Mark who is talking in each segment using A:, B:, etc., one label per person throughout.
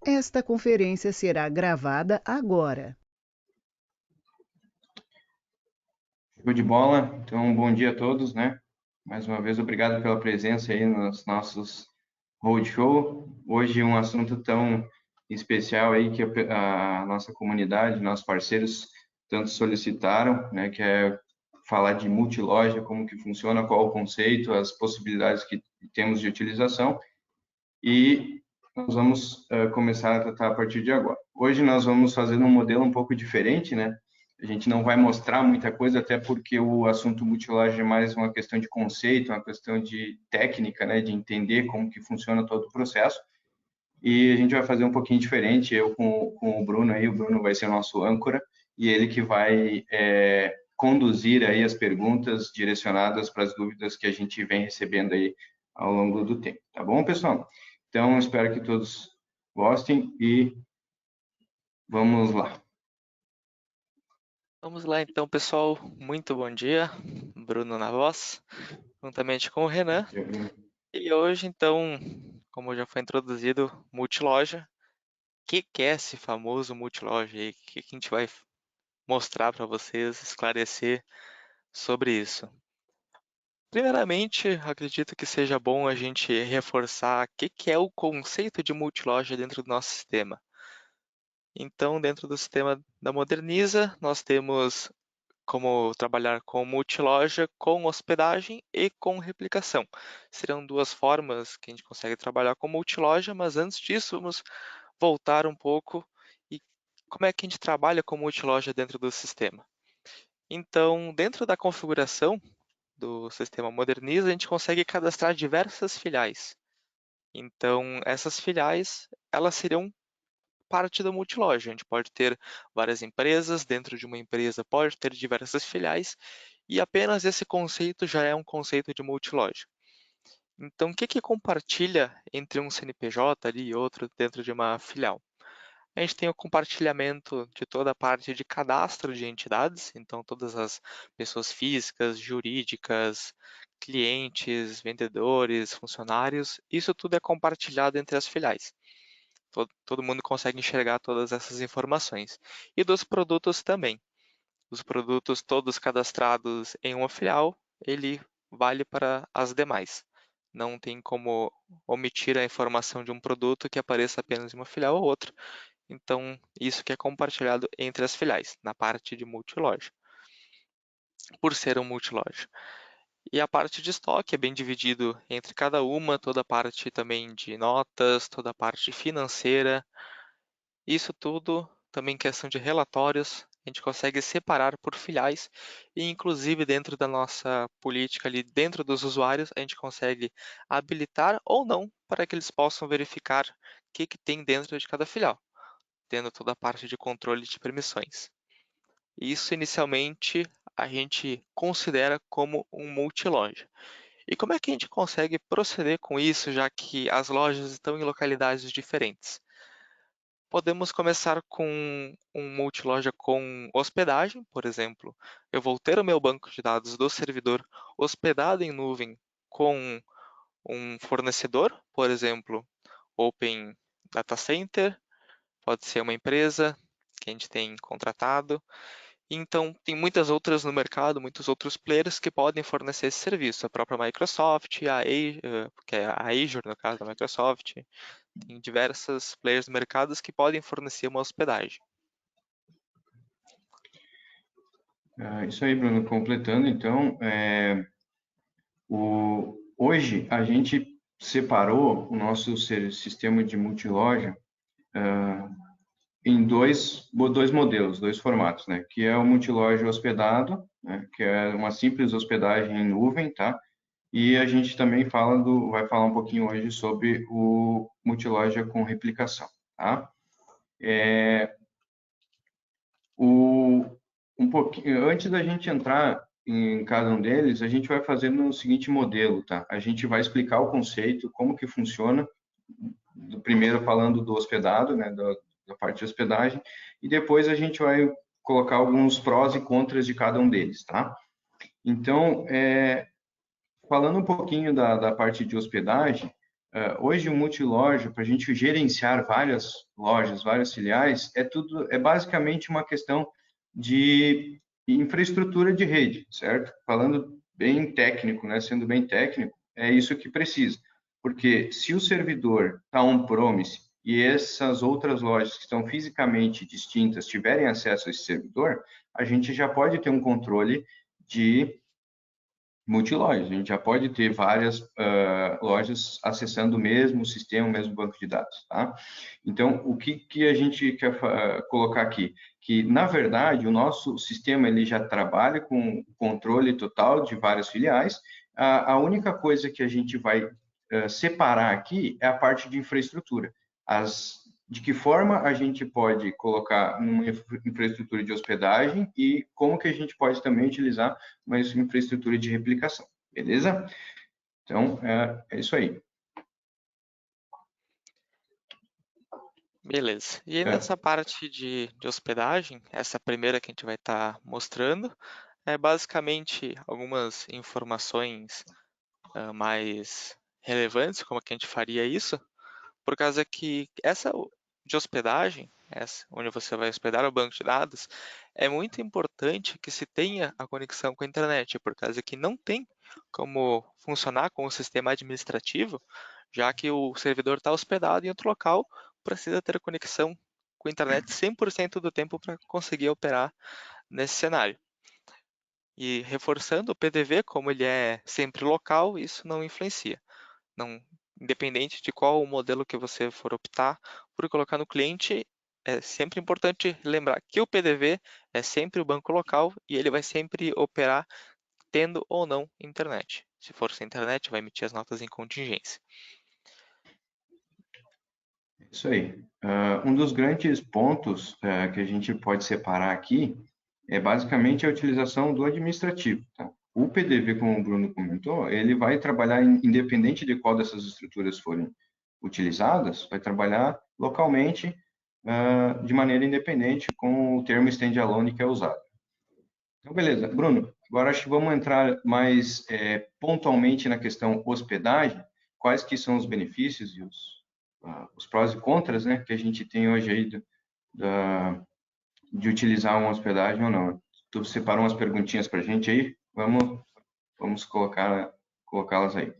A: Esta conferência será gravada agora.
B: Show de bola. Então, bom dia a todos, né? Mais uma vez, obrigado pela presença aí nos nossos roadshow. Hoje um assunto tão especial aí que a nossa comunidade, nossos parceiros tanto solicitaram, né? Que é falar de multiloja, como que funciona, qual o conceito, as possibilidades que temos de utilização. E nós vamos começar a tratar a partir de agora. Hoje nós vamos fazer um modelo um pouco diferente, né? A gente não vai mostrar muita coisa, até porque o assunto multiloja é mais uma questão de conceito, uma questão de técnica, né? De entender como que funciona todo o processo. E a gente vai fazer um pouquinho diferente, eu com o Bruno aí, o Bruno vai ser o nosso âncora, e ele que vai conduzir aí as perguntas direcionadas para as dúvidas que a gente vem recebendo aí ao longo do tempo, tá bom, pessoal? Então, espero que todos gostem e vamos lá.
C: Vamos lá então, pessoal. Muito bom dia. Bruno na voz, juntamente com o Renan. E hoje, então, como já foi introduzido, multiloja. O que é esse famoso multiloja aí? O que a gente vai mostrar para vocês, esclarecer sobre isso? Primeiramente, acredito que seja bom a gente reforçar o que é o conceito de multiloja dentro do nosso sistema. Então, dentro do sistema da Moderniza, nós temos como trabalhar com multiloja, com hospedagem e com replicação. Serão duas formas que a gente consegue trabalhar com multiloja, mas antes disso, vamos voltar um pouco e como é que a gente trabalha com multiloja dentro do sistema. Então, dentro da configuração do sistema Moderniza, a gente consegue cadastrar diversas filiais. Então, essas filiais, elas seriam parte da multiloja. A gente pode ter várias empresas, dentro de uma empresa pode ter diversas filiais, e apenas esse conceito já é um conceito de multiloja. Então, o que compartilha entre um CNPJ ali e outro dentro de uma filial? A gente tem o compartilhamento de toda a parte de cadastro de entidades, então todas as pessoas físicas, jurídicas, clientes, vendedores, funcionários, isso tudo é compartilhado entre as filiais. Todo mundo consegue enxergar todas essas informações. E dos produtos também. Os produtos todos cadastrados em uma filial, ele vale para as demais. Não tem como omitir a informação de um produto que apareça apenas em uma filial ou outra. Então, isso que é compartilhado entre as filiais, na parte de multiloja, por ser um multiloja. E a parte de estoque é bem dividido entre cada uma, toda a parte também de notas, toda a parte financeira. Isso tudo, também questão de relatórios, a gente consegue separar por filiais e inclusive dentro da nossa política ali, dentro dos usuários, a gente consegue habilitar ou não para que eles possam verificar o que tem dentro de cada filial, tendo toda a parte de controle de permissões. Isso inicialmente a gente considera como um multiloja. E como é que a gente consegue proceder com isso, já que as lojas estão em localidades diferentes? Podemos começar com um multiloja com hospedagem, por exemplo. Eu vou ter o meu banco de dados do servidor hospedado em nuvem com um fornecedor, por exemplo, Open Data Center, pode ser uma empresa que a gente tem contratado. Então, tem muitas outras no mercado, muitos outros players que podem fornecer esse serviço. A própria Microsoft, que é a Azure, no caso da Microsoft, tem diversas players no mercado que podem fornecer uma hospedagem.
B: Isso aí, Bruno, completando, então, hoje a gente separou o nosso sistema de multiloja em dois modelos, dois formatos, né? Que é o multiloja hospedado, né? Que é uma simples hospedagem em nuvem, tá? E a gente também vai falar um pouquinho hoje sobre o multiloja com replicação, tá? O, um pouquinho, antes da gente entrar em cada um deles, a gente vai fazer no seguinte modelo, tá? A gente vai explicar o conceito, como que funciona, primeiro falando do hospedado, né, da parte de hospedagem, e depois a gente vai colocar alguns prós e contras de cada um deles, tá? Então, falando um pouquinho da parte de hospedagem, Hoje o multiloja, para a gente gerenciar várias lojas, várias filiais, é basicamente uma questão de infraestrutura de rede, certo? Falando bem técnico, né? Sendo bem técnico, é isso que precisa. Porque se o servidor está on-premise e essas outras lojas que estão fisicamente distintas tiverem acesso a esse servidor, a gente já pode ter um controle de multilojas. A gente já pode ter várias lojas acessando o mesmo sistema, o mesmo banco de dados, tá? Então, o que a gente quer colocar aqui? Que, na verdade, o nosso sistema ele já trabalha com controle total de várias filiais. A única coisa que a gente vai separar aqui é a parte de infraestrutura. De que forma a gente pode colocar uma infraestrutura de hospedagem e como que a gente pode também utilizar uma infraestrutura de replicação, beleza? Então, é isso aí.
C: Beleza. E aí nessa parte de hospedagem, essa primeira que a gente vai estar mostrando, é basicamente algumas informações mais relevantes, como que a gente faria isso, por causa que essa de hospedagem, essa, onde você vai hospedar o banco de dados, é muito importante que se tenha a conexão com a internet, por causa que não tem como funcionar com o sistema administrativo, já que o servidor está hospedado em outro local, precisa ter conexão com a internet 100% do tempo para conseguir operar nesse cenário. E reforçando, o PDV, como ele é sempre local, isso não influencia. Não, independente de qual o modelo que você for optar por colocar no cliente, é sempre importante lembrar que o PDV é sempre o banco local e ele vai sempre operar tendo ou não internet. Se for sem internet, vai emitir as notas em contingência.
B: Isso aí. Um dos grandes pontos que a gente pode separar aqui é basicamente a utilização do administrativo. Tá? O PDV, como o Bruno comentou, ele vai trabalhar independente de qual dessas estruturas forem utilizadas, vai trabalhar localmente de maneira independente com o termo standalone que é usado. Então, beleza. Bruno, agora acho que vamos entrar mais pontualmente na questão hospedagem. Quais que são os benefícios e os prós e contras, né, que a gente tem hoje aí de utilizar uma hospedagem ou não. Tu separou umas perguntinhas para a gente aí? Vamos colocá-las aí.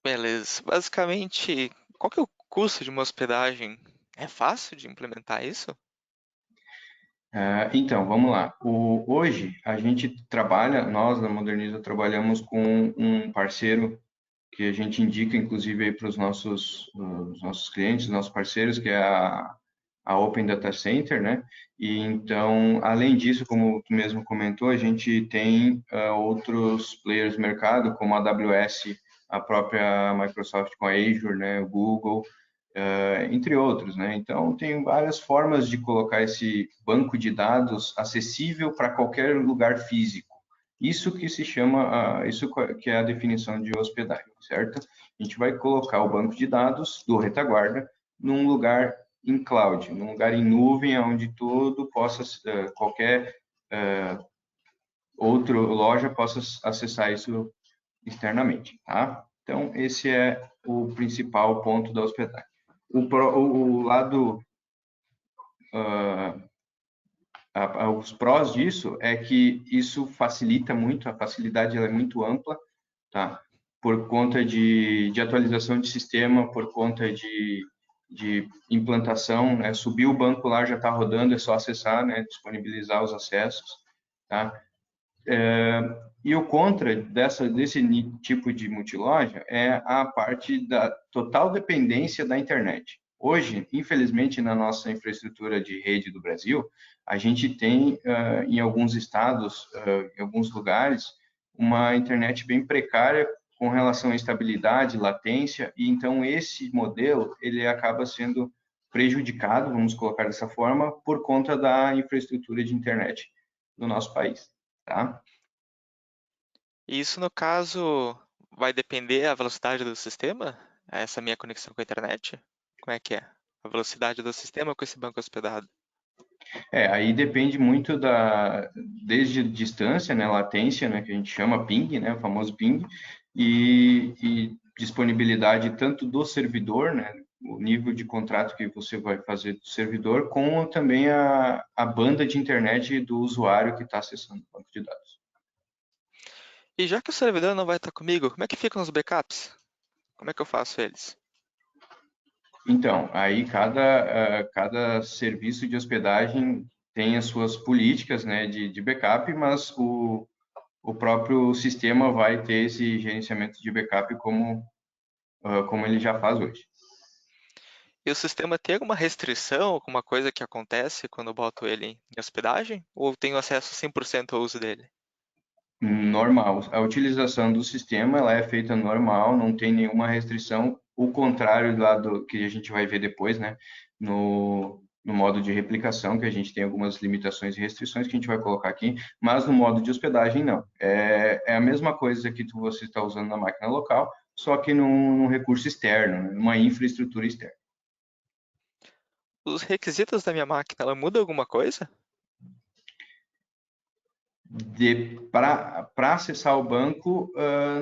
C: Beleza. Basicamente, qual que é o custo de uma hospedagem? É fácil de implementar isso?
B: Então, vamos lá. Hoje, a gente trabalha, nós da Moderniza trabalhamos com um parceiro que a gente indica, inclusive, aí para os nossos clientes, nossos parceiros, que é a Open Data Center, né? E então, além disso, como tu mesmo comentou, a gente tem outros players no mercado, como a AWS, a própria Microsoft com a Azure, né? O Google, entre outros, né? Então, tem várias formas de colocar esse banco de dados acessível para qualquer lugar físico. Isso que se chama, isso que é a definição de hospedagem, certo? A gente vai colocar o banco de dados do retaguarda num lugar em cloud, num lugar em nuvem, onde qualquer outra loja possa acessar isso externamente, tá? Então, esse é o principal ponto da hospedagem. O lado, os prós disso é que isso facilita muito, a facilidade ela é muito ampla, tá? Por conta de atualização de sistema, por conta de implantação, né? Subir o banco lá já está rodando, é só acessar, né? Disponibilizar os acessos, tá? E o contra desse tipo de multiloja é a parte da total dependência da internet. Hoje, infelizmente, na nossa infraestrutura de rede do Brasil, a gente tem, em alguns estados, em alguns lugares, uma internet bem precária com relação à estabilidade, latência, e então esse modelo ele acaba sendo prejudicado, vamos colocar dessa forma, por conta da infraestrutura de internet do nosso país, tá?
C: E isso, no caso, vai depender da velocidade do sistema? Essa minha conexão com a internet? Como é que é? A velocidade do sistema com esse banco hospedado?
B: Aí depende muito desde distância, né, latência, né, que a gente chama ping, né, o famoso ping, e disponibilidade tanto do servidor, né, o nível de contrato que você vai fazer do servidor, como também a banda de internet do usuário que está acessando o banco de dados.
C: E já que o servidor não vai estar comigo, como é que ficam os backups? Como é que eu faço eles?
B: Então, aí cada serviço de hospedagem tem as suas políticas, né, de backup, mas o próprio sistema vai ter esse gerenciamento de backup como ele já faz hoje.
C: E o sistema tem alguma restrição, alguma coisa que acontece quando eu boto ele em hospedagem? Ou eu tenho acesso 100% ao uso dele?
B: Normal. A utilização do sistema ela é feita normal, não tem nenhuma restrição. O contrário lá do que a gente vai ver depois, né? No modo de replicação, que a gente tem algumas limitações e restrições que a gente vai colocar aqui, mas no modo de hospedagem, não. É a mesma coisa que você está usando na máquina local, só que num recurso externo, né, numa infraestrutura externa.
C: Os requisitos da minha máquina, ela muda alguma coisa?
B: Para acessar o banco,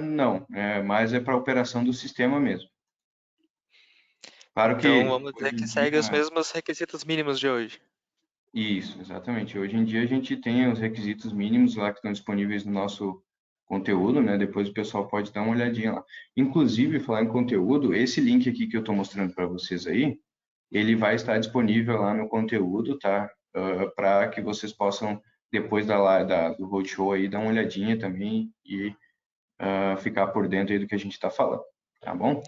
B: não, mas é para a operação do sistema mesmo. Claro
C: Então
B: que
C: vamos dizer
B: hoje em
C: que segue os
B: dia,
C: mesmos requisitos mínimos de hoje.
B: isso, exatamente. Hoje em dia a gente tem os requisitos mínimos lá que estão disponíveis no nosso conteúdo, né? Depois o pessoal pode dar uma olhadinha lá. Inclusive, falar em conteúdo, esse link aqui que eu estou mostrando para vocês aí, ele vai estar disponível lá no conteúdo, tá? Para que vocês possam, depois do roadshow aí, dar uma olhadinha também e ficar por dentro aí do que a gente está falando, tá bom?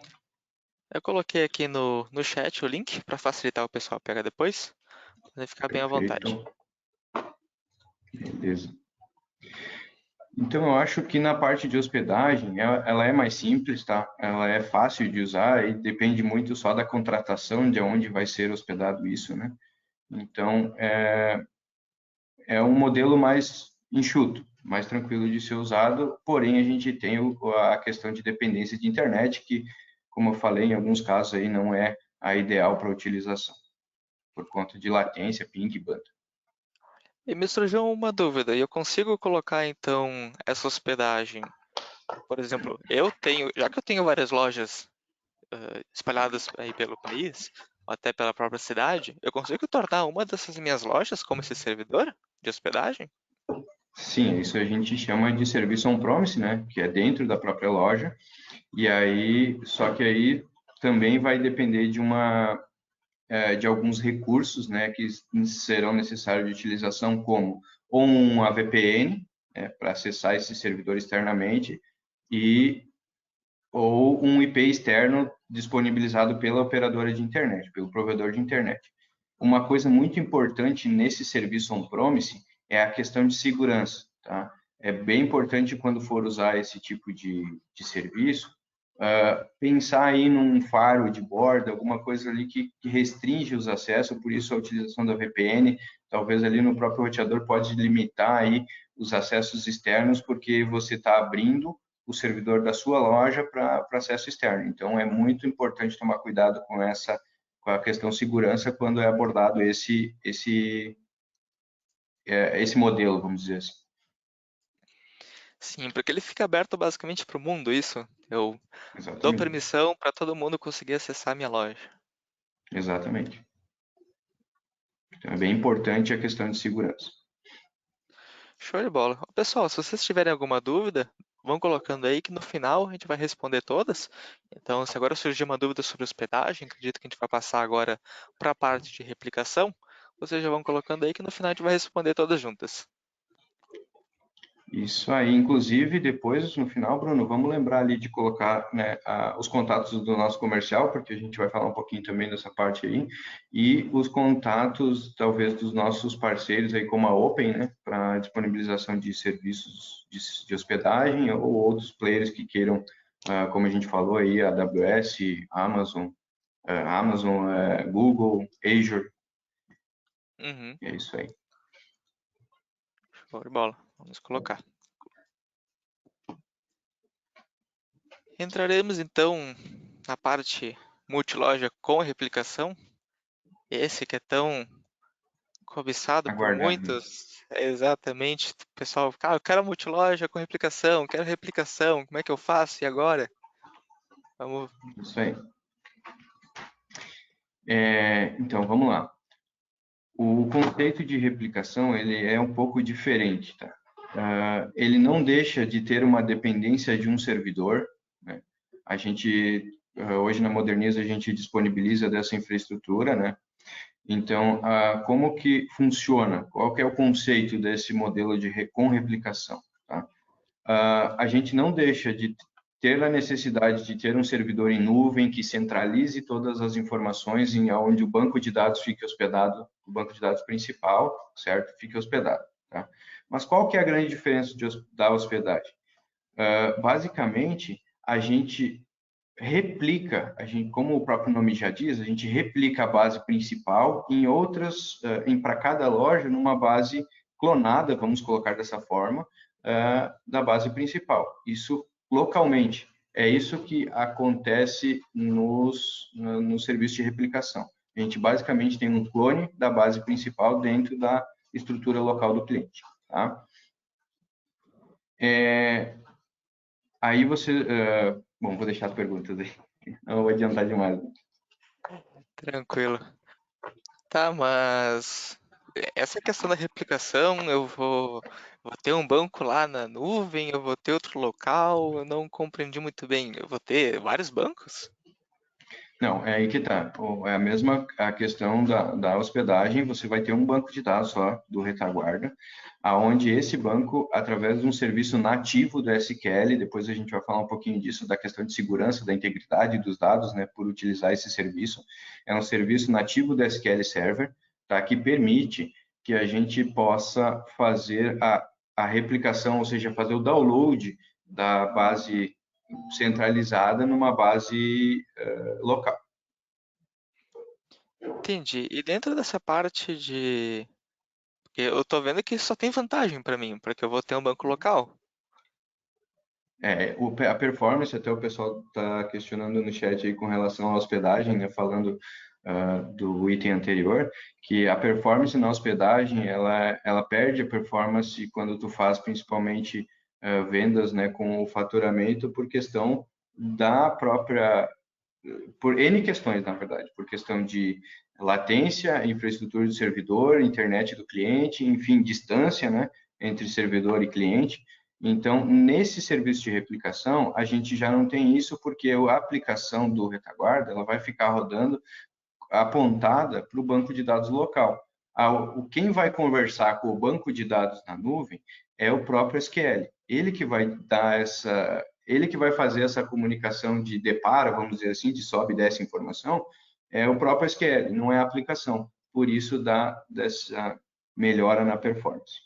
C: Eu coloquei aqui no chat o link para facilitar o pessoal pegar depois. Vai ficar bem à vontade.
B: Perfeito, beleza. Então, eu acho que na parte de hospedagem, ela é mais simples, tá? Ela é fácil de usar e depende muito só da contratação, de onde vai ser hospedado isso, né? Então, é um modelo mais enxuto, mais tranquilo de ser usado, porém a gente tem a questão de dependência de internet, que, como eu falei, em alguns casos aí não é a ideal para utilização, por conta de latência, ping e banda.
C: E me surgiu uma dúvida, e eu consigo colocar então essa hospedagem, por exemplo, já que eu tenho várias lojas espalhadas aí pelo país, ou até pela própria cidade, eu consigo tornar uma dessas minhas lojas como esse servidor de hospedagem?
B: Sim, isso a gente chama de serviço on-premise, né? Que é dentro da própria loja. E aí, só que aí também vai depender de alguns recursos, né, que serão necessários de utilização, como ou uma VPN, né, para acessar esse servidor externamente, e ou um IP externo disponibilizado pela operadora de internet, pelo provedor de internet. Uma coisa muito importante nesse serviço on-premise é a questão de segurança, tá? É bem importante quando for usar esse tipo de serviço, pensar aí num faro de borda, alguma coisa ali que restringe os acessos, por isso a utilização da VPN, talvez ali no próprio roteador pode limitar aí os acessos externos, porque você está abrindo o servidor da sua loja para acesso externo. Então, é muito importante tomar cuidado com a questão segurança quando é abordado esse modelo, vamos dizer assim.
C: Sim, porque ele fica aberto basicamente para o mundo, isso. Eu dou
B: Exatamente,
C: permissão para todo mundo conseguir acessar a minha loja.
B: exatamente. Então, é bem importante a questão de segurança.
C: Show de bola. Pessoal, se vocês tiverem alguma dúvida, vão colocando aí que no final a gente vai responder todas. Então, se agora surgir uma dúvida sobre hospedagem, acredito que a gente vai passar agora para a parte de replicação, vocês já vão colocando aí que no final a gente vai responder todas juntas.
B: Isso aí, inclusive, depois, no final, Bruno, vamos lembrar ali de colocar, né, os contatos do nosso comercial, porque a gente vai falar um pouquinho também dessa parte aí, e os contatos, talvez, dos nossos parceiros aí, como a Open, né, para disponibilização de serviços de hospedagem ou outros players que queiram, como a gente falou aí, AWS, Amazon, Google, Azure,
C: Uhum,
B: é isso aí.
C: show de bola. Vamos colocar. Entraremos então na parte multiloja com replicação. Esse que é tão cobiçado por
B: Aguardado.
C: muitos. Exatamente. O pessoal, eu quero multiloja com replicação, quero replicação, como é que eu faço? E agora? Vamos.
B: Isso aí. Então, vamos lá. O conceito de replicação, ele é um pouco diferente, tá? Ele não deixa de ter uma dependência de um servidor, né? A gente, hoje na Moderniza, a gente disponibiliza dessa infraestrutura, né? Então, como que funciona? Qual que é o conceito desse modelo com replicação, tá? A gente não deixa de ter a necessidade de ter um servidor em nuvem que centralize todas as informações em onde o banco de dados fique hospedado, o banco de dados principal, certo? Fique hospedado, tá? Mas qual que é a grande diferença da hospedagem? Basicamente, a gente replica, como o próprio nome já diz, a gente replica a base principal em outras, para cada loja, numa base clonada, vamos colocar dessa forma, da base principal. Isso localmente. É isso que acontece no serviço de replicação. A gente basicamente tem um clone da base principal dentro da estrutura local do cliente. Tá? Aí bom, vou deixar as perguntas aí. Não vou adiantar demais.
C: Tranquilo. Tá, mas essa questão da replicação, vou ter um banco lá na nuvem, eu vou ter outro local, eu não compreendi muito bem. Eu vou ter vários bancos?
B: Não, é aí que tá. É a mesma a questão da hospedagem, você vai ter um banco de dados só do retaguarda, aonde esse banco, através de um serviço nativo do SQL, depois a gente vai falar um pouquinho disso, da questão de segurança, da integridade dos dados, né, por utilizar esse serviço. É um serviço nativo do SQL Server, tá, que permite que a gente possa fazer a replicação, ou seja, fazer o download da base centralizada numa base local.
C: Entendi. E dentro dessa parte de. Porque eu tô vendo que só tem vantagem para mim, porque eu vou ter um banco local.
B: A performance, até o pessoal está questionando no chat aí com relação à hospedagem, né, falando do item anterior, que a performance na hospedagem, ela perde a performance quando tu faz principalmente vendas, né, com o faturamento por questão da própria, por N questões, na verdade, por questão de latência, infraestrutura de servidor, internet do cliente, enfim, distância, né, entre servidor e cliente. Então, nesse serviço de replicação, a gente já não tem isso porque a aplicação do retaguarda, ela vai ficar rodando apontada para o banco de dados local. Quem vai conversar com o banco de dados na nuvem é o próprio SQL. Ele que vai dar ele que vai fazer essa comunicação de depara, vamos dizer assim, de sobe e desce informação, é o próprio SQL, não é a aplicação. Por isso dá dessa melhora na performance.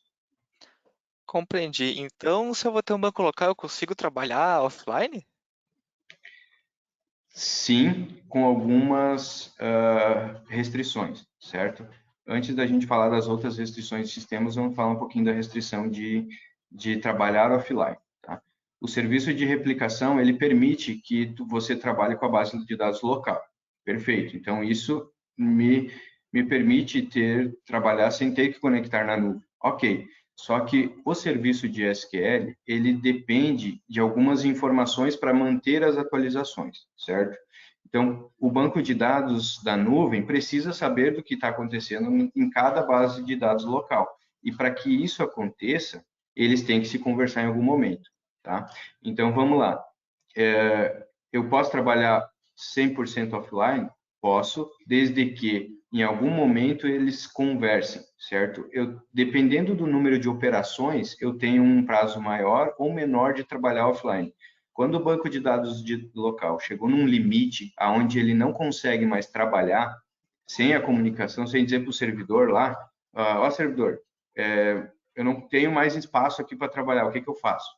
C: Compreendi. Então, se eu vou ter um banco local, eu consigo trabalhar offline?
B: Sim, com algumas restrições, certo? Antes da gente falar das outras restrições de sistemas, vamos falar um pouquinho da restrição de trabalhar offline. Tá? O serviço de replicação, ele permite que você trabalhe com a base de dados local. Perfeito. Então, isso me permite trabalhar sem ter que conectar na nuvem. Ok. Só que o serviço de SQL, ele depende de algumas informações para manter as atualizações, certo? Então, o banco de dados da nuvem precisa saber do que está acontecendo em cada base de dados local. E para que isso aconteça, eles têm que se conversar em algum momento, tá? Então, vamos lá. Eu posso trabalhar 100% offline? Posso, desde que em algum momento eles conversem, certo? Dependendo do número de operações, eu tenho um prazo maior ou menor de trabalhar offline. Quando o banco de dados local chegou num limite aonde ele não consegue mais trabalhar sem a comunicação, sem dizer para o servidor lá, ó servidor, eu não tenho mais espaço aqui para trabalhar, o que eu faço?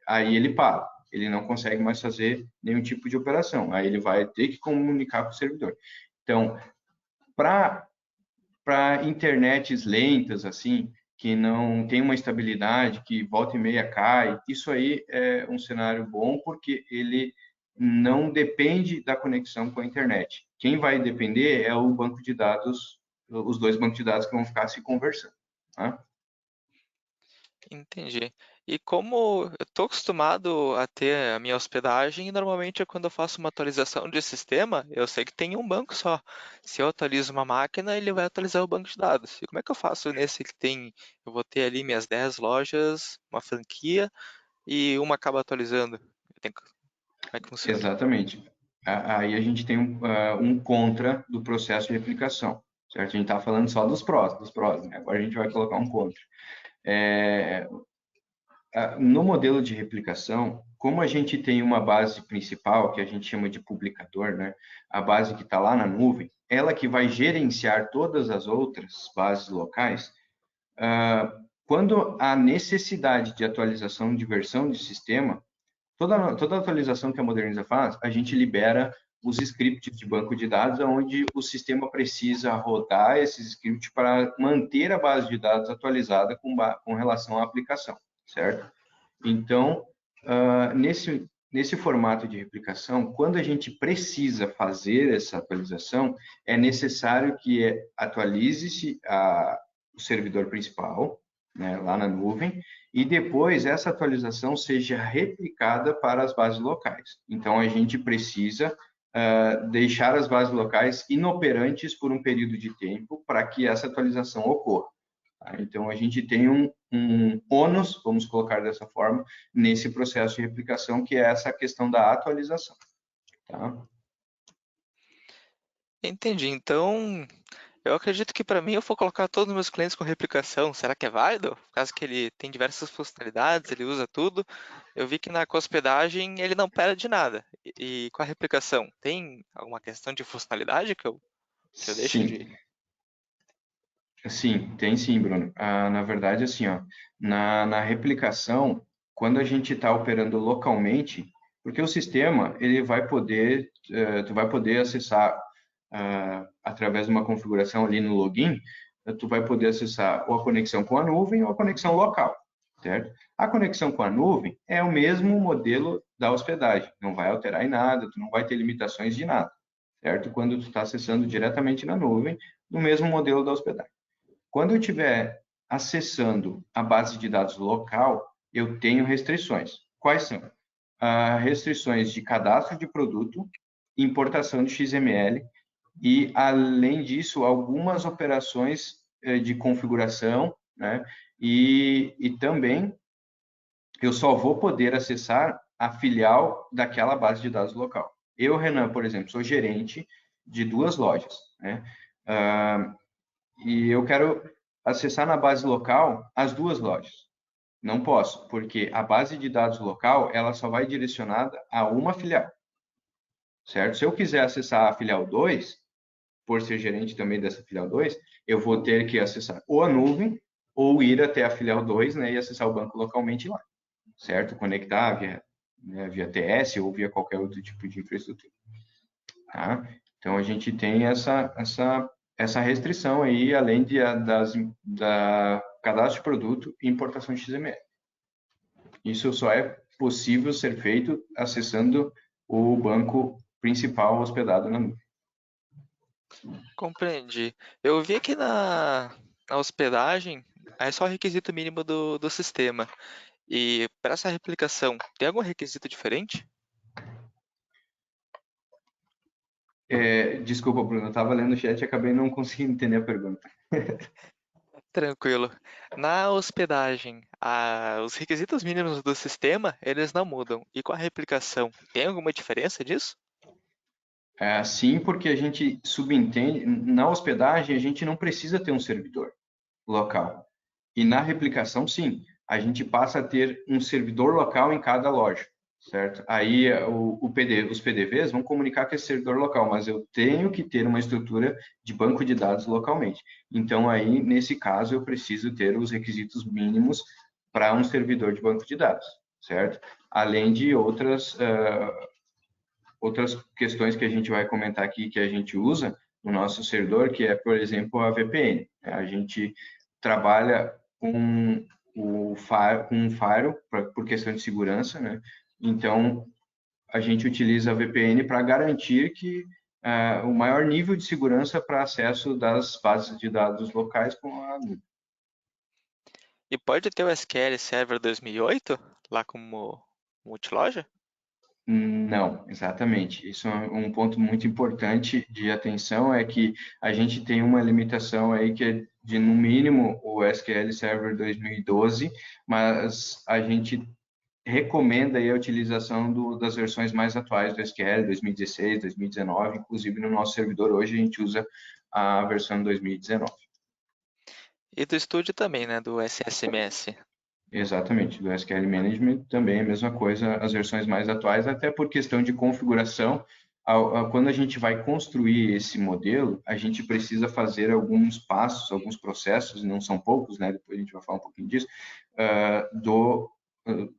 B: Aí ele para, ele não consegue mais fazer nenhum tipo de operação, aí ele vai ter que comunicar com o servidor. Então, para internets lentas, assim, que não tem uma estabilidade, que volta e meia cai, isso aí é um cenário bom porque ele não depende da conexão com a internet. Quem vai depender é o banco de dados, os dois bancos de dados que vão ficar se conversando. Tá?
C: Entendi. E como eu estou acostumado a ter a minha hospedagem, e normalmente é quando eu faço uma atualização de sistema, eu sei que tem um banco só. Se eu atualizo uma máquina, ele vai atualizar o banco de dados. E como é que eu faço nesse que tem, eu vou ter ali minhas 10 lojas, uma franquia, e uma acaba atualizando? Como é que funciona?
B: Exatamente. Aí a gente tem um contra do processo de replicação, certo? A gente está falando só dos prós, né? Agora a gente vai colocar um contra. É, no modelo de replicação, como a gente tem uma base principal, que a gente chama de publicador, né? A base que está lá na nuvem, ela que vai gerenciar todas as outras bases locais. Quando há necessidade de atualização de versão de sistema, toda atualização que a Moderniza faz, a gente libera os scripts de banco de dados, onde o sistema precisa rodar esses scripts para manter a base de dados atualizada com relação à aplicação, certo? Então, nesse formato de replicação, quando a gente precisa fazer essa atualização, é necessário que atualize-se o servidor principal, né, lá na nuvem, e depois essa atualização seja replicada para as bases locais. Então, a gente precisa deixar as bases locais inoperantes por um período de tempo para que essa atualização ocorra. Tá? Então, a gente tem um ônus, vamos colocar dessa forma, nesse processo de replicação, que é essa questão da atualização. Tá?
C: Entendi. Então, eu acredito que para mim eu for colocar todos os meus clientes com replicação, será que é válido? Por causa que ele tem diversas funcionalidades, ele usa tudo. Eu vi que na hospedagem ele não perde nada. E com a replicação, tem alguma questão de funcionalidade que eu deixo
B: Sim,
C: de.
B: sim, tem sim, Bruno. Na verdade, assim, ó, na replicação, quando a gente está operando localmente, porque o sistema ele vai poder, tu vai poder acessar através de uma configuração ali no login, tu vai poder acessar ou a conexão com a nuvem ou a conexão local, certo? A conexão com a nuvem é o mesmo modelo da hospedagem, não vai alterar em nada, tu não vai ter limitações de nada, certo? Quando tu está acessando diretamente na nuvem, no mesmo modelo da hospedagem. Quando eu estiver acessando a base de dados local, eu tenho restrições. Quais são? Restrições de cadastro de produto, importação de XML e, além disso, algumas operações de configuração, né? E também eu só vou poder acessar a filial daquela base de dados local. Eu, Renan, por exemplo, sou gerente de 2 lojas, né? E eu quero acessar na base local as 2 lojas. Não posso, porque a base de dados local, ela só vai direcionada a uma filial, certo? Se eu quiser acessar a filial 2, por ser gerente também dessa filial 2, eu vou ter que acessar ou a nuvem ou ir até a filial 2, né, e acessar o banco localmente lá, certo? Conectar via TS ou via qualquer outro tipo de infraestrutura. Tá? Então, a gente tem essa restrição aí, além da cadastro de produto e importação de XML. Isso só é possível ser feito acessando o banco principal hospedado na nuvem.
C: Compreendi. Eu vi que na hospedagem é só o requisito mínimo do sistema. E para essa replicação, tem algum requisito diferente?
B: Desculpa, Bruno, eu estava lendo o chat e acabei não conseguindo entender a pergunta.
C: Tranquilo. Na hospedagem, os requisitos mínimos do sistema, eles não mudam. E com a replicação, tem alguma diferença disso?
B: Sim, porque a gente subentende, na hospedagem a gente não precisa ter um servidor local. E na replicação, sim, a gente passa a ter um servidor local em cada loja, certo? Aí os PDVs vão comunicar com esse servidor local, mas eu tenho que ter uma estrutura de banco de dados localmente. Então, aí, nesse caso, eu preciso ter os requisitos mínimos para um servidor de banco de dados, certo? Além de outras questões que a gente vai comentar aqui que a gente usa no nosso servidor, que é, por exemplo, a VPN. A gente trabalha com um firewall por questão de segurança, né? Então, a gente utiliza a VPN para garantir que o maior nível de segurança para acesso das bases de dados locais com a nuvem.
C: E pode ter o SQL Server 2008 lá como multiloja?
B: Não, exatamente. Isso é um ponto muito importante de atenção, é que a gente tem uma limitação aí que é de, no mínimo, o SQL Server 2012, mas a gente recomenda aí a utilização das versões mais atuais do SQL, 2016, 2019, inclusive no nosso servidor hoje a gente usa a versão 2019.
C: E do Studio também, né? Do SSMS.
B: Exatamente, do SQL Management também é a mesma coisa, as versões mais atuais, até por questão de configuração. Quando a gente vai construir esse modelo, a gente precisa fazer alguns passos, alguns processos, não são poucos, né? Depois a gente vai falar um pouquinho disso,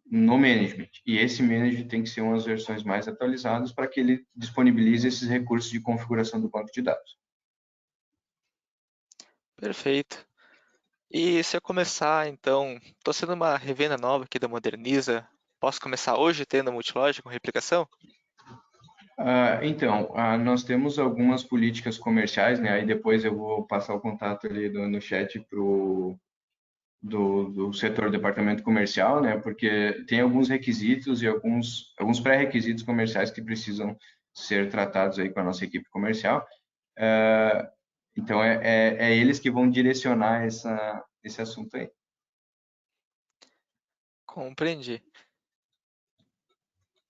B: no management. E esse management tem que ser umas versões mais atualizadas para que ele disponibilize esses recursos de configuração do banco de dados.
C: Perfeito. E se eu começar, então, estou sendo uma revenda nova aqui da Moderniza, posso começar hoje tendo multiloja com replicação?
B: Então, nós temos algumas políticas comerciais, né? Aí depois eu vou passar o contato ali no chat do setor departamento comercial, né? Porque tem alguns requisitos e alguns pré-requisitos comerciais que precisam ser tratados aí com a nossa equipe comercial. Então, é eles que vão direcionar esse assunto aí.
C: Compreendi.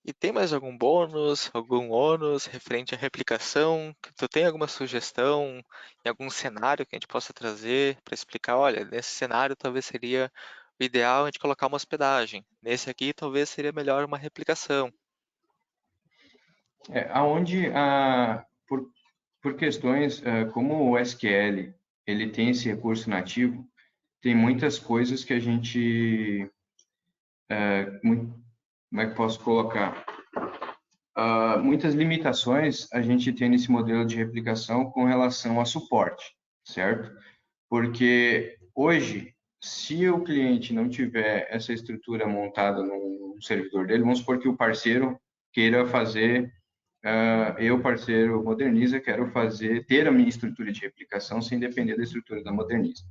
C: E tem mais algum bônus, algum ônus referente à replicação? Que tu tem alguma sugestão em algum cenário que a gente possa trazer para explicar, olha, nesse cenário talvez seria o ideal a gente colocar uma hospedagem. Nesse aqui talvez seria melhor uma replicação.
B: Aonde, por questões, como o SQL, ele tem esse recurso nativo, tem muitas coisas que a gente, como é que posso colocar? Muitas limitações a gente tem nesse modelo de replicação com relação a suporte, certo? Porque hoje, se o cliente não tiver essa estrutura montada no servidor dele, vamos supor que o parceiro queira fazer, eu, parceiro Moderniza, quero ter a minha estrutura de replicação sem depender da estrutura da Moderniza.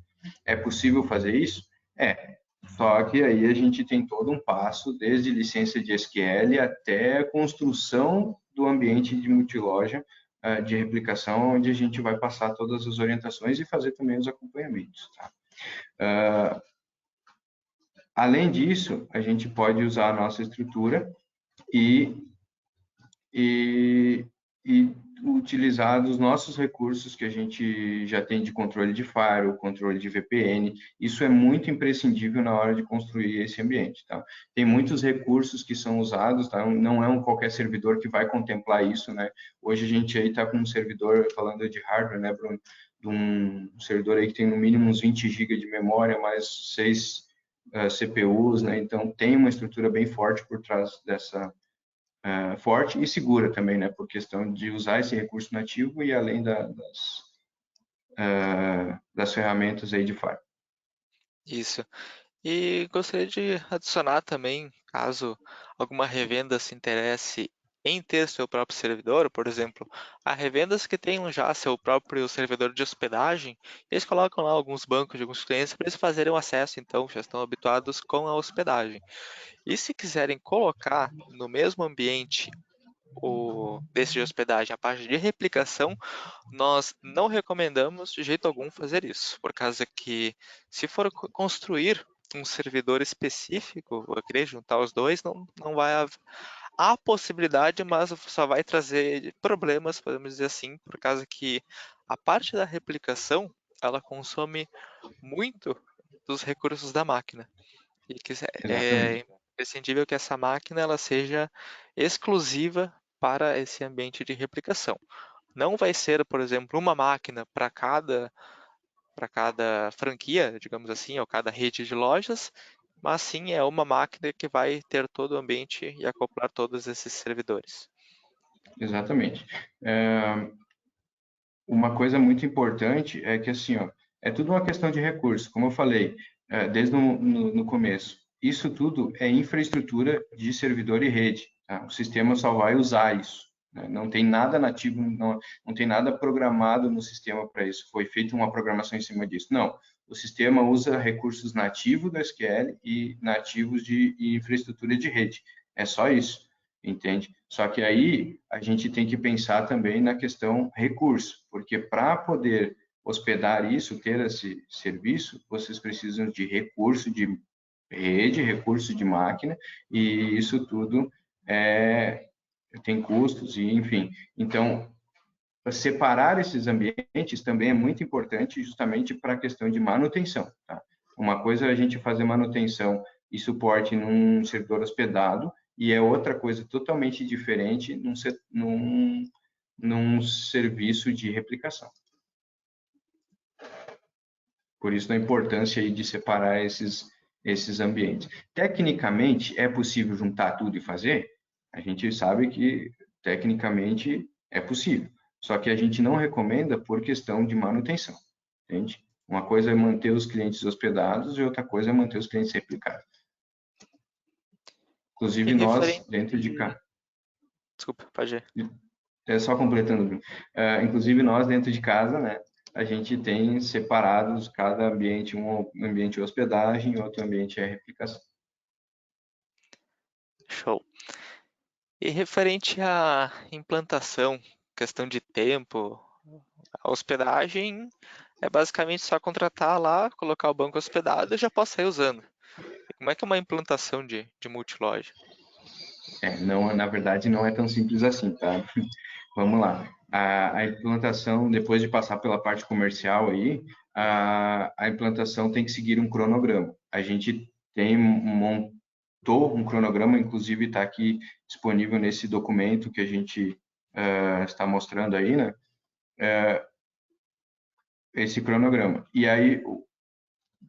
B: É possível fazer isso? É. Só que aí a gente tem todo um passo, desde licença de SQL até a construção do ambiente de multiloja de replicação, onde a gente vai passar todas as orientações e fazer também os acompanhamentos. Tá? Além disso, a gente pode usar a nossa estrutura e, e, e utilizar os nossos recursos que a gente já tem de controle de firewall, controle de VPN. Isso é muito imprescindível na hora de construir esse ambiente. Tá? Tem muitos recursos que são usados, tá? Não é qualquer servidor que vai contemplar isso. Né? Hoje a gente aí está com um servidor, falando de hardware, né, Bruno? De um servidor aí que tem no mínimo uns 20 GB de memória, mais 6 CPUs, né? Então tem uma estrutura bem forte por trás dessa, forte e segura também, né, por questão de usar esse recurso nativo e além das ferramentas aí de firewall.
C: Isso. E gostaria de adicionar também, caso alguma revenda se interesse em ter seu próprio servidor, por exemplo, há revendas que tenham já seu próprio servidor de hospedagem, eles colocam lá alguns bancos de alguns clientes para eles fazerem o acesso, então já estão habituados com a hospedagem. E se quiserem colocar no mesmo ambiente o desse de hospedagem a parte de replicação, nós não recomendamos de jeito algum fazer isso, por causa que se for construir um servidor específico, eu querer juntar os dois, não vai haver. Há possibilidade, mas só vai trazer problemas, podemos dizer assim, por causa que a parte da replicação, ela consome muito dos recursos da máquina. E que é
B: Exatamente.
C: imprescindível que essa máquina ela seja exclusiva para esse ambiente de replicação. Não vai ser, por exemplo, uma máquina para cada franquia, digamos assim, ou cada rede de lojas, mas sim é uma máquina que vai ter todo o ambiente e acoplar todos esses servidores.
B: Exatamente. Uma coisa muito importante é que, assim, ó, é tudo uma questão de recurso, como eu falei, desde no começo. Isso tudo é infraestrutura de servidor e rede. Tá? O sistema só vai usar isso. Né? Não tem nada nativo, não tem nada programado no sistema para isso. Foi feita uma programação em cima disso. Não. o sistema usa recursos nativos do SQL e nativos de infraestrutura de rede. É só isso, entende? Só que aí a gente tem que pensar também na questão recurso, porque para poder hospedar isso, ter esse serviço, vocês precisam de recurso de rede, recurso de máquina, e isso tudo tem custos, e enfim. Então, separar esses ambientes também é muito importante, justamente para a questão de manutenção. Tá? Uma coisa é a gente fazer manutenção e suporte num servidor hospedado, e é outra coisa totalmente diferente num serviço de replicação. Por isso a importância aí de separar esses ambientes. Tecnicamente, é possível juntar tudo e fazer? A gente sabe que, tecnicamente, é possível. Só que a gente não recomenda por questão de manutenção, entende? Uma coisa é manter os clientes hospedados e outra coisa é manter os clientes replicados. Inclusive, nós, dentro de cá...
C: Desculpa, pode ir.
B: Só completando, Bruno. Inclusive, nós, dentro de casa, né, a gente tem separados cada ambiente, um ambiente é hospedagem e outro ambiente é replicação.
C: Show. E referente à implantação, questão de tempo, a hospedagem é basicamente só contratar lá, colocar o banco hospedado e já posso sair usando. E como é que é uma implantação de multiloja?
B: Não, na verdade, não é tão simples assim, tá? Vamos lá. A implantação, depois de passar pela parte comercial aí, a implantação tem que seguir um cronograma. A gente montou um cronograma, inclusive está aqui disponível nesse documento que a gente está mostrando aí, né? Esse cronograma. E aí,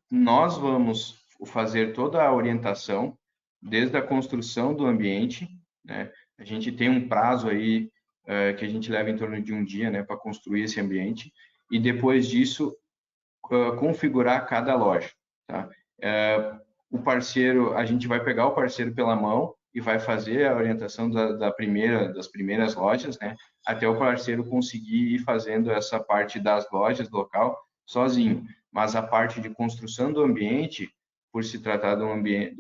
B: nós vamos fazer toda a orientação, desde a construção do ambiente, né? A gente tem um prazo aí que a gente leva em torno de um dia, né, para construir esse ambiente, e depois disso, configurar cada loja, tá? O parceiro, a gente vai pegar o parceiro pela mão e vai fazer a orientação das primeiras lojas, né, até o parceiro conseguir ir fazendo essa parte das lojas local sozinho. Mas a parte de construção do ambiente, por se tratar de um ambiente,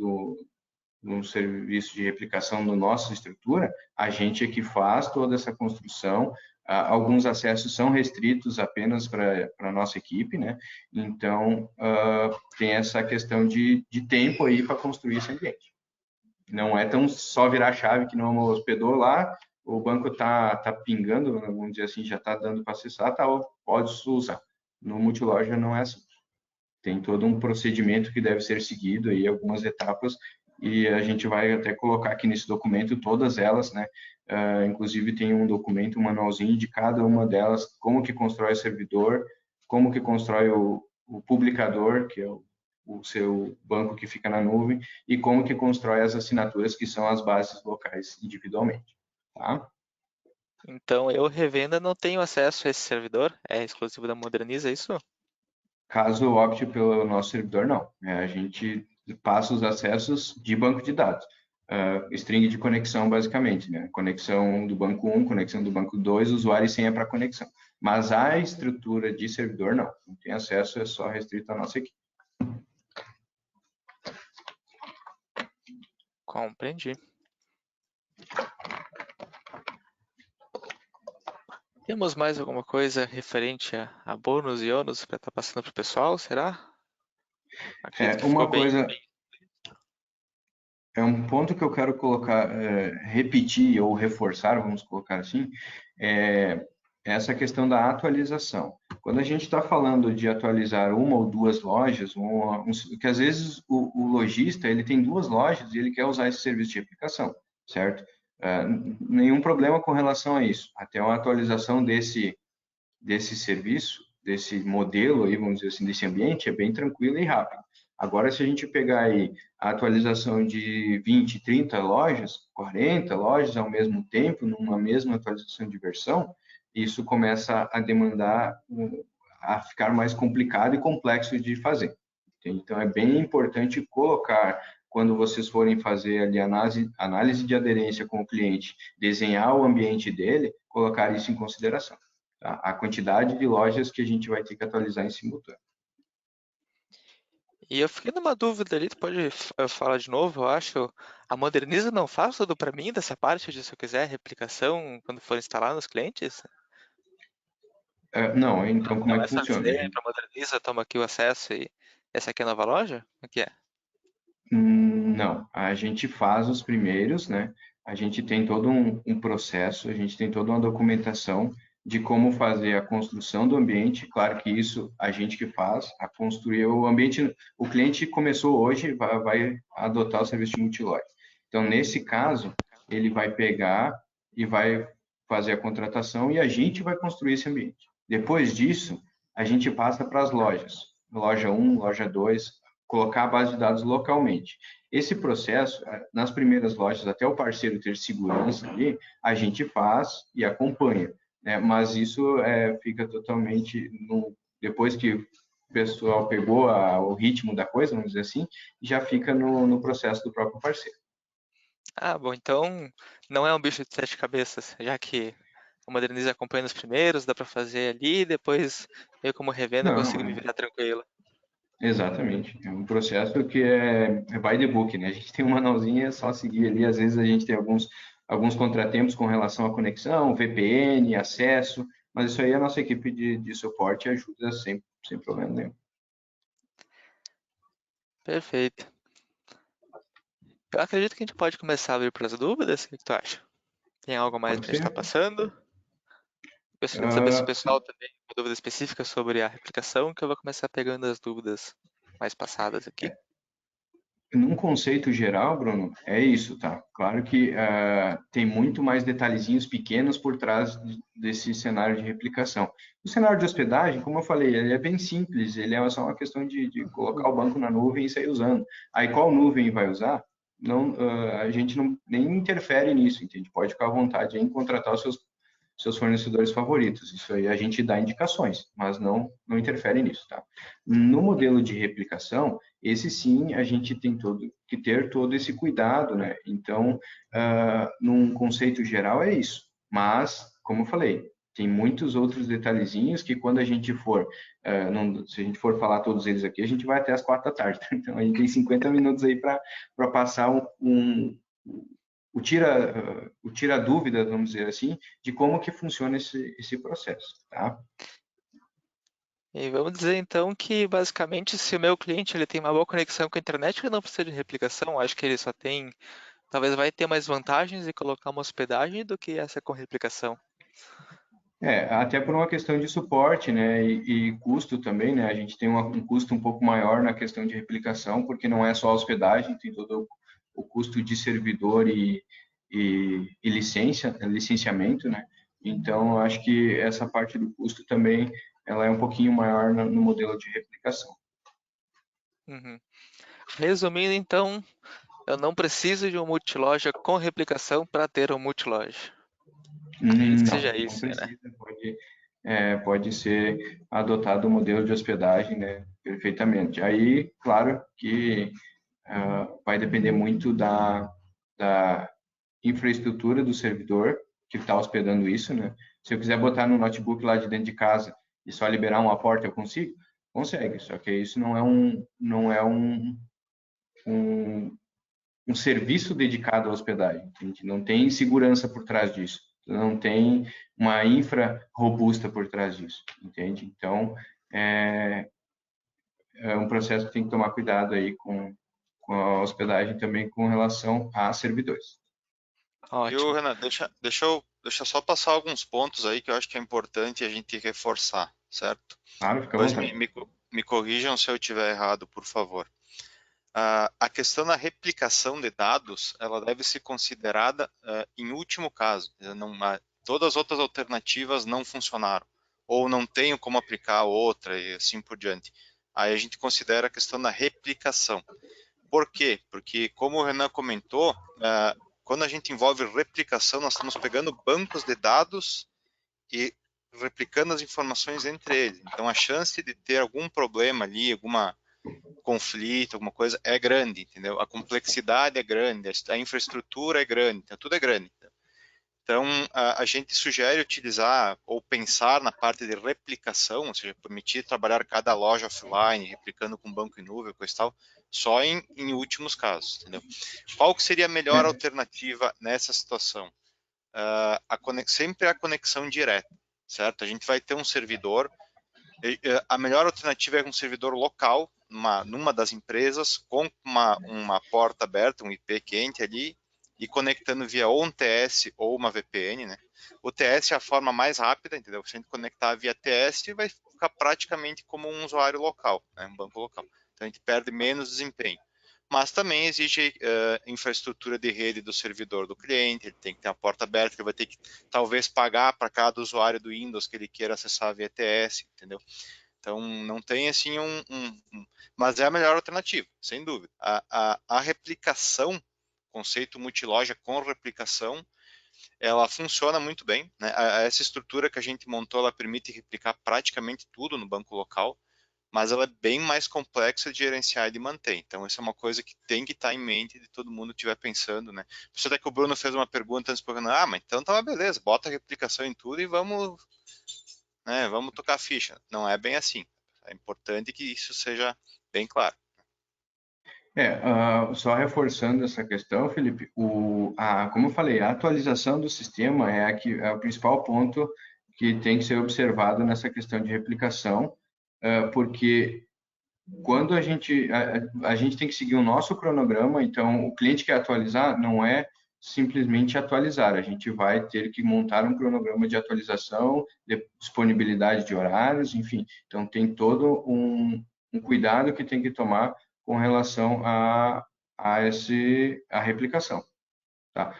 B: um serviço de replicação da nossa estrutura, a gente é que faz toda essa construção. Alguns acessos são restritos apenas para a nossa equipe, né? Então, tem essa questão de tempo aí para construir esse ambiente. Não é tão só virar a chave que não hospedou lá, o banco tá pingando, vamos dizer assim, já está dando para acessar, tá, pode usar. No multiloja não é assim. Tem todo um procedimento que deve ser seguido aí, algumas etapas, e a gente vai até colocar aqui nesse documento todas elas, né? Inclusive tem um documento, um manualzinho de cada uma delas, como que constrói o servidor, como que constrói o publicador, que é o seu banco que fica na nuvem, e como que constrói as assinaturas, que são as bases locais individualmente, tá?
C: Então, eu, revenda, não tenho acesso a esse servidor? É exclusivo da Moderniza, é isso?
B: Caso opte pelo nosso servidor, não. A gente passa os acessos de banco de dados. String de conexão, basicamente, né? Conexão do banco 1, conexão do banco 2, usuário e senha para conexão. Mas a estrutura de servidor, não. Não tem acesso, é só restrito à nossa equipe.
C: Compreendi. Temos mais alguma coisa referente a bônus e ônus para estar passando para o pessoal, será? Acredito que
B: uma
C: ficou
B: coisa...
C: bem.
B: É um ponto que eu quero colocar, repetir ou reforçar, vamos colocar assim, é essa questão da atualização. Quando a gente está falando de atualizar uma ou duas lojas, que às vezes o lojista ele tem duas lojas e ele quer usar esse serviço de replicação, certo? Nenhum problema com relação a isso. Até uma atualização desse serviço, desse modelo aí, vamos dizer assim, desse ambiente, é bem tranquilo e rápido. Agora, se a gente pegar aí a atualização de 20, 30 lojas, 40 lojas ao mesmo tempo, numa mesma atualização de versão, isso começa a demandar, a ficar mais complicado e complexo de fazer. Então, é bem importante colocar, quando vocês forem fazer ali análise de aderência com o cliente, desenhar o ambiente dele, colocar isso em consideração. Tá? A quantidade de lojas que a gente vai ter que atualizar em simultâneo.
C: E eu fiquei numa dúvida ali, tu pode falar de novo, eu acho. A Moderniza não faz tudo para mim dessa parte de, se eu quiser, replicação quando for instalar nos clientes?
B: Não, então como é
C: Não é
B: que
C: só
B: funciona?
C: dizer para Moderniza, toma aqui o acesso e essa aqui é a nova loja? O que é?
B: Não, a gente faz os primeiros, né? A gente tem todo um processo, a gente tem toda uma documentação de como fazer a construção do ambiente. Claro que isso a gente que faz, a construir o ambiente. O cliente começou hoje, vai adotar o serviço de multiloja. Então, nesse caso, ele vai pegar e vai fazer a contratação e a gente vai construir esse ambiente. Depois disso, a gente passa para as lojas. Loja 1, loja 2, colocar a base de dados localmente. Esse processo, nas primeiras lojas, até o parceiro ter segurança ali, a gente faz e acompanha, né? Mas isso fica totalmente depois que o pessoal pegou o ritmo da coisa, vamos dizer assim, já fica no processo do próprio parceiro.
C: Ah, bom, então não é um bicho de sete cabeças, já que a Moderniza acompanha os primeiros, dá para fazer ali, depois eu como revenda eu
B: Não,
C: consigo me virar tranquilo.
B: exatamente. É um processo que é by the book, né? A gente tem uma manualzinha, é só seguir ali. Às vezes a gente tem alguns contratempos com relação à conexão, VPN, acesso, mas isso aí a nossa equipe de suporte ajuda sem problema nenhum.
C: Perfeito. Eu acredito que a gente pode começar a abrir para as dúvidas, o que tu acha? Tem algo mais
B: Pode
C: que a gente está
B: ser?
C: passando? Gostaria de saber se o
B: Uh,
C: pessoal também tem uma dúvida específica sobre a replicação, que eu vou começar pegando as dúvidas mais passadas aqui.
B: Num conceito geral, Bruno, é isso, tá? Claro que tem muito mais detalhezinhos pequenos por trás desse cenário de replicação. O cenário de hospedagem, como eu falei, ele é bem simples, ele é só uma questão de colocar o banco na nuvem e sair usando. Aí qual nuvem vai usar? Não, a gente nem interfere nisso, entende? Pode ficar à vontade em contratar os seus fornecedores favoritos. Isso aí a gente dá indicações, mas não interfere nisso, tá? No modelo de replicação, esse sim a gente tem que ter todo esse cuidado, né? Então, num conceito geral é isso. Mas, como eu falei, tem muitos outros detalhezinhos que quando a gente for, se a gente for falar todos eles aqui, a gente vai até as 4 da tarde. Então, a gente tem 50 minutos aí para passar o tira dúvida, vamos dizer assim, de como que funciona esse processo, tá?
C: E vamos dizer então que basicamente se o meu cliente ele tem uma boa conexão com a internet, ele não precisa de replicação. Acho que ele só tem, talvez vai ter mais vantagens em colocar uma hospedagem do que essa com replicação.
B: Até por uma questão de suporte, né, e custo também, né, a gente tem um custo um pouco maior na questão de replicação, porque não é só a hospedagem, tem todo o custo de servidor e licenciamento, né, então acho que essa parte do custo também, ela é um pouquinho maior no modelo de replicação.
C: Uhum. Resumindo então, eu não preciso de um multiloja com replicação para ter um multiloja. Acredito que seja
B: Não
C: isso, né?
B: precisa, pode ser adotado o modelo de hospedagem, né, perfeitamente. Aí, claro que vai depender muito da infraestrutura do servidor que está hospedando isso, né? Se eu quiser botar no notebook lá de dentro de casa e só liberar uma porta, eu consigo? Consegue, só que isso não é um serviço dedicado à hospedagem, entende? Não tem segurança por trás disso, não tem uma infra robusta por trás disso, entende? Então, é, é um processo que tem que tomar cuidado aí com a hospedagem também com relação a servidores.
D: Viu,
C: Ótimo.
D: Renan? Deixa só passar alguns pontos aí que eu acho que é importante a gente reforçar, certo?
B: Claro, fica à
D: Depois
B: vontade.
D: me corrijam se eu estiver errado, por favor. A questão da replicação de dados, ela deve ser considerada em último caso. Todas as outras alternativas não funcionaram, ou não tenho como aplicar outra e assim por diante. Aí a gente considera a questão da replicação. Por quê? Porque, como o Renan comentou, quando a gente envolve replicação, nós estamos pegando bancos de dados e replicando as informações entre eles. Então, a chance de ter algum problema ali, algum conflito, alguma coisa, é grande, entendeu? A complexidade é grande, a infraestrutura é grande, então tudo é grande. Então, a gente sugere utilizar ou pensar na parte de replicação, ou seja, permitir trabalhar cada loja offline, replicando com banco em nuvem, coisa e tal, só em últimos casos, entendeu? Qual que seria a melhor alternativa nessa situação? Sempre a conexão direta, certo? A gente vai ter um servidor, a melhor alternativa é um servidor local, numa das empresas, com uma porta aberta, um IP quente ali, e conectando via ou um TS ou uma VPN, né? O TS é a forma mais rápida, entendeu? Se a gente conectar via TS, vai ficar praticamente como um usuário local, né? Um banco local. Então a gente perde menos desempenho. Mas também exige infraestrutura de rede do servidor do cliente, ele tem que ter a porta aberta, ele vai ter que talvez pagar para cada usuário do Windows que ele queira acessar via TS, entendeu? Então, não tem assim mas é a melhor alternativa, sem dúvida. A replicação, conceito multiloja com replicação, ela funciona muito bem, né? Essa estrutura que a gente montou, ela permite replicar praticamente tudo no banco local, mas ela é bem mais complexa de gerenciar e de manter. Então, essa é uma coisa que tem que estar em mente de todo mundo que estiver pensando, né? Por isso até que o Bruno fez uma pergunta antes, mas então tá beleza, bota a replicação em tudo e vamos tocar a ficha. Não é bem assim. É importante que isso seja bem claro.
B: Só reforçando essa questão, Felipe, como eu falei, a atualização do sistema é o principal ponto que tem que ser observado nessa questão de replicação, porque quando a gente tem que seguir o nosso cronograma, então o cliente quer atualizar, não é simplesmente atualizar, a gente vai ter que montar um cronograma de atualização, de disponibilidade de horários, enfim, então tem todo um cuidado que tem que tomar com relação a replicação, tá?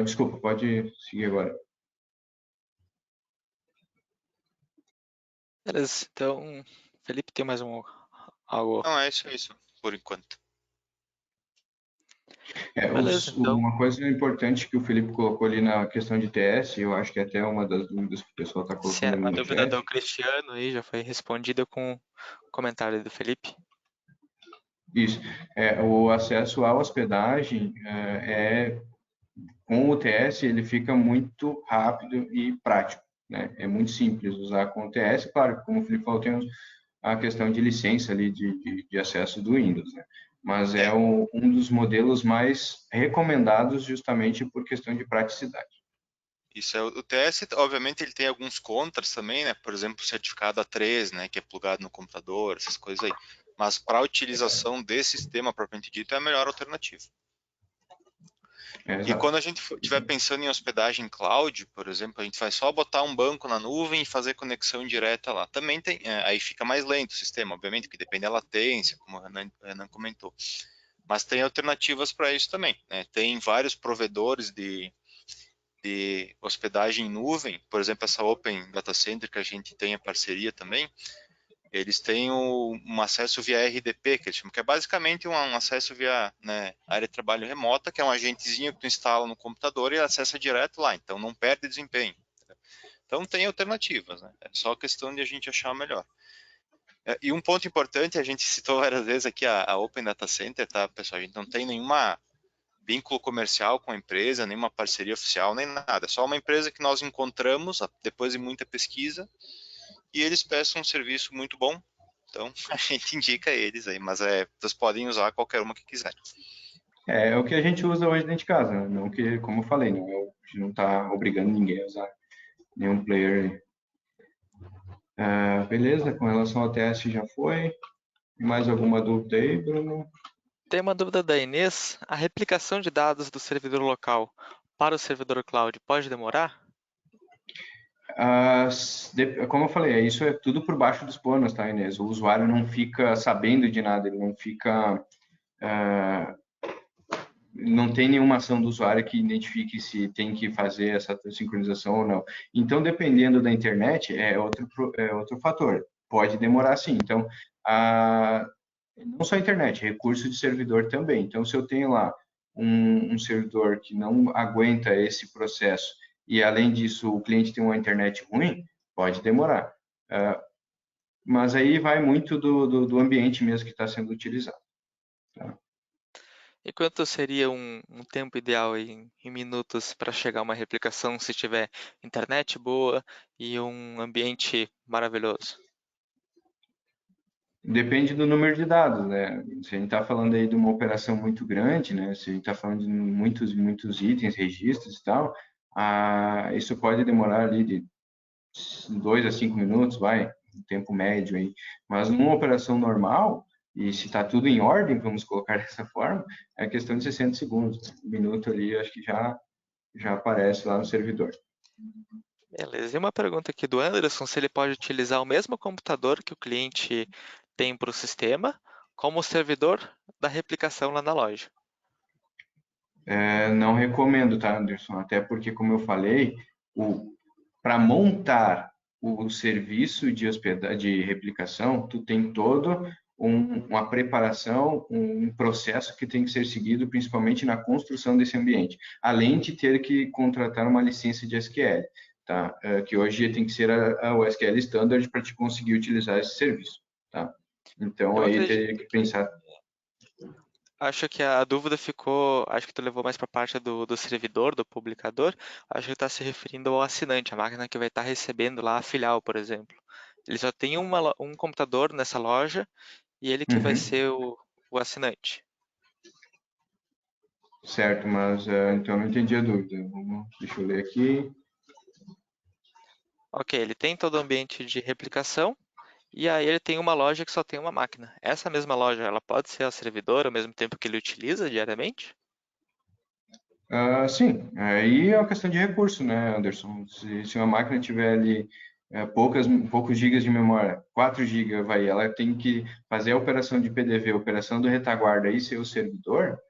B: Desculpa, pode seguir agora.
C: Beleza, então, Felipe, tem mais algo?
D: Não, é isso, por enquanto.
C: Beleza, então.
B: Uma coisa importante que o Felipe colocou ali na questão de TS, eu acho que é até uma das dúvidas que o pessoal está colocando ali
C: A
B: no
C: dúvida
B: chat.
C: do Cristiano aí já foi respondida com o comentário do Felipe.
B: Isso. O acesso à hospedagem com o TS ele fica muito rápido e prático, né? É muito simples usar com o TS. Claro, como o Felipe falou, tem a questão de licença ali de acesso do Windows, né? Mas é um dos modelos mais recomendados justamente por questão de praticidade.
D: Isso, o TS, obviamente, ele tem alguns contras também, né? Por exemplo, o certificado A3, né? Que é plugado no computador, essas coisas aí. Mas para a utilização desse sistema propriamente dito, é a melhor alternativa. E quando a gente estiver pensando em hospedagem cloud, por exemplo, a gente vai só botar um banco na nuvem e fazer conexão direta lá. Também tem, aí fica mais lento o sistema, obviamente, porque depende da latência, como o Renan comentou. Mas tem alternativas para isso também, né? Tem vários provedores de hospedagem em nuvem, por exemplo, essa Open Data Center que a gente tem a parceria também, eles têm um acesso via RDP, que eles chamam, que é basicamente um acesso via área de trabalho remota, que é um agentezinho que tu instala no computador e acessa direto lá, então não perde desempenho. Então tem alternativas, né? É só questão de a gente achar a melhor. E um ponto importante, a gente citou várias vezes aqui a Open Data Center, tá, pessoal? A gente não tem nenhuma vínculo comercial com a empresa, nenhuma parceria oficial, nem nada. É só uma empresa que nós encontramos depois de muita pesquisa e eles prestam um serviço muito bom. Então, a gente indica eles aí, mas vocês podem usar qualquer uma que quiserem.
B: É o que a gente usa hoje dentro de casa, né? Não que, como eu falei, a gente não está obrigando ninguém a usar nenhum player. Beleza, com relação ao TS já foi. Mais alguma dúvida aí, Bruno?
C: Tem uma dúvida da Inês. A replicação de dados do servidor local para o servidor cloud pode demorar?
B: Como eu falei, isso é tudo por baixo dos panos, tá, Inês? O usuário não fica sabendo de nada, ele não fica... não tem nenhuma ação do usuário que identifique se tem que fazer essa sincronização ou não. Então, dependendo da internet, é outro fator. Pode demorar sim. Então, não só a internet, recurso de servidor também. Então, se eu tenho lá um servidor que não aguenta esse processo e, além disso, o cliente tem uma internet ruim, pode demorar. Mas aí vai muito do ambiente mesmo que está sendo utilizado. Tá?
C: E quanto seria um tempo ideal em minutos para chegar a uma replicação se tiver internet boa e um ambiente maravilhoso?
B: Depende do número de dados, né? Se a gente está falando aí de uma operação muito grande, né? Se a gente está falando de muitos itens, registros e tal, isso pode demorar ali de 2 a 5 minutos, vai, um tempo médio aí. Mas numa operação normal, e se está tudo em ordem, vamos colocar dessa forma, é questão de 60 segundos. Um minuto ali, acho que já aparece lá no servidor.
C: Beleza. E uma pergunta aqui do Anderson, se ele pode utilizar o mesmo computador que o cliente tem para o sistema, como servidor da replicação lá na loja.
B: Não recomendo, tá, Anderson? Até porque, como eu falei, para montar o serviço de replicação, tu tem todo uma preparação, um processo que tem que ser seguido, principalmente na construção desse ambiente, além de ter que contratar uma licença de SQL, tá? Que hoje tem que ser o SQL Standard para te conseguir utilizar esse serviço, tá? Então,
C: Eu
B: aí
C: acredito
B: teria que pensar.
C: Acho que a dúvida ficou, acho que tu levou mais para a parte do servidor, do publicador. Acho que está se referindo ao assinante, a máquina que vai estar recebendo lá a filial, por exemplo. Ele só tem um computador nessa loja e ele que vai
B: Uhum.
C: ser o assinante.
B: Certo, mas então não entendi a dúvida. Deixa eu ler aqui.
C: Ok, ele tem todo o ambiente de replicação e aí ele tem uma loja que só tem uma máquina. Essa mesma loja, ela pode ser a servidor ao mesmo tempo que ele utiliza diariamente?
B: Sim, aí é uma questão de recurso, né, Anderson? Se uma máquina tiver ali poucos gigas de memória, 4 gigas, ela tem que fazer a operação de PDV, a operação do retaguarda e ser o servidor,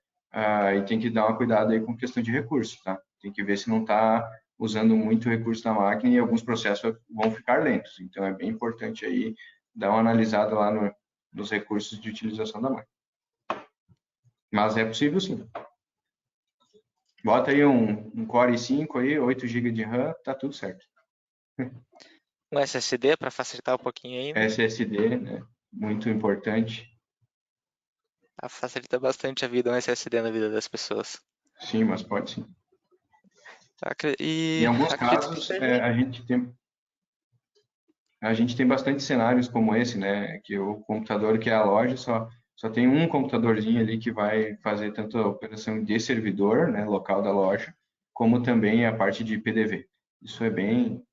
B: e tem que dar uma cuidado aí com questão de recurso, tá? Tem que ver se não está usando muito recurso da máquina e alguns processos vão ficar lentos. Então, é bem importante aí dar uma analisada lá nos recursos de utilização da máquina. Mas é possível, sim. Bota aí um Core i5 aí, 8 GB de RAM, tá tudo certo.
C: Um SSD para facilitar um pouquinho ainda.
B: SSD, né? Muito importante.
C: Facilita bastante a vida, um SSD na vida das pessoas.
B: Sim, mas pode sim. Em
C: E
B: alguns
C: acredito que
B: casos,
C: seja.
B: a gente tem bastante cenários como esse, né? Que o computador que é a loja só tem um computadorzinho ali que vai fazer tanto a operação de servidor, né, local da loja, como também a parte de PDV. Isso é bem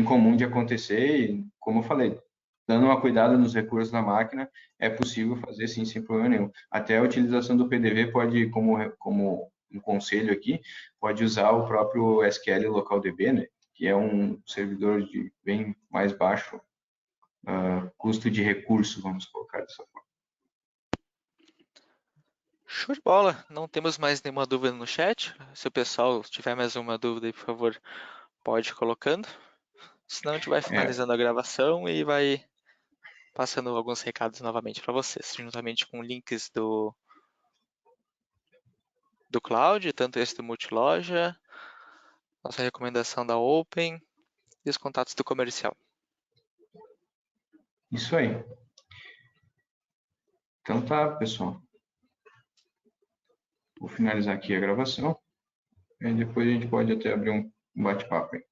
B: comum de acontecer e, como eu falei, dando uma cuidada nos recursos da máquina, é possível fazer sim, sem problema nenhum. Até a utilização do PDV pode, como um conselho aqui, pode usar o próprio SQL LocalDB, né? Que é um servidor de bem mais baixo custo de recurso, vamos colocar dessa forma.
C: Show de bola! Não temos mais nenhuma dúvida no chat. Se o pessoal tiver mais uma dúvida aí, por favor, pode ir colocando. Senão a gente vai finalizando a gravação e vai passando alguns recados novamente para vocês, juntamente com links do Cloud, tanto esse do Multiloja, nossa recomendação da Open e os contatos do comercial.
B: Isso aí. Então tá, pessoal. Vou finalizar aqui a gravação e depois a gente pode até abrir um bate-papo aí.